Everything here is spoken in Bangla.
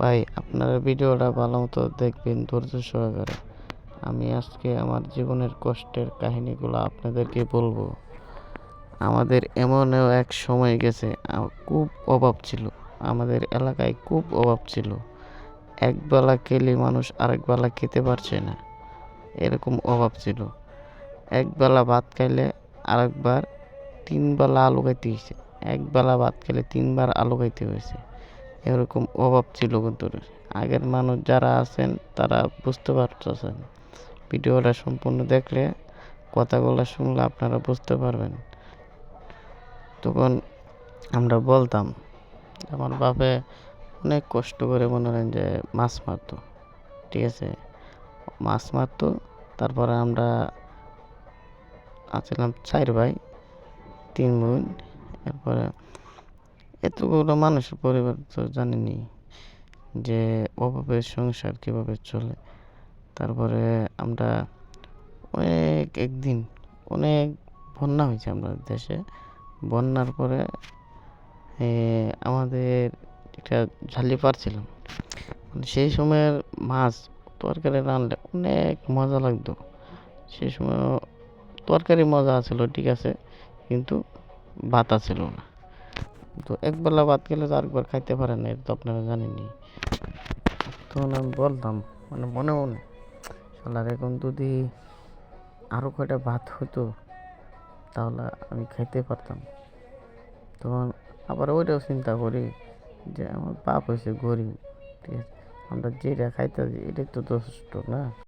ভাই, আপনারা ভিডিওটা ভালো মতো দেখবেন ধৈর্য সহকারে। আমি আজকে আমার জীবনের কষ্টের কাহিনীগুলো আপনাদেরকে বলবো। আমাদের এমনও এক সময় গেছে, খুব অভাব ছিল। আমাদের এলাকায় খুব অভাব ছিল। একবেলা খেলে মানুষ আরেক বেলা খেতে পারছে না, এরকম অভাব ছিল। একবেলা ভাত খাইলে আরেকবার ৩ বেলা আলু খাইতে হয়েছে। একবেলা ভাত খেলে ৩ বার আলু খাইতে হয়েছে। এরকম অভাব ছিল কিন্তু। আগের মানুষ যারা আছেন তারা বুঝতে পারতেছেন। ভিডিওটা সম্পূর্ণ দেখলে, কথাগুলো শুনলে আপনারা বুঝতে পারবেন। তখন আমরা বলতাম, আমার বাপে অনেক কষ্ট করে মনে করেন যে মাছ মারতো, ঠিক আছে, মাছ মারতো। তারপরে আমরা আছিলাম 4 ভাই 3 বোন। এরপরে এতগুলো মানুষের পরিবার তো জানেনই যে অভাবের সংসার কীভাবে চলে। তারপরে আমরা একদিন অনেক বন্যা হয়েছে আমাদের দেশে। বন্যার পরে আমাদের একটা ঝালি পারছিলাম। সেই সময়ের মাছ তরকারি রাঁধলে অনেক মজা লাগতো। সেই সময় তরকারি মজা ছিল, ঠিক আছে, কিন্তু ভাত ছিল না। তো একবেলা ভাত খেলে তো আরেকবার খাইতে পারে না, এটা তো আপনারা জানেনই। তখন আমি বলতাম, মানে মনে মনে, শালার এখন যদি আরও কয়টা ভাত হতো তাহলে আমি খাইতে পারতাম। তখন আবার ওইটাও চিন্তা করি যে আমার বাপ হয়েছে গরিব, ঠিক আছে, আমরা যেটা খাইতে এটাই তো যথেষ্ট না।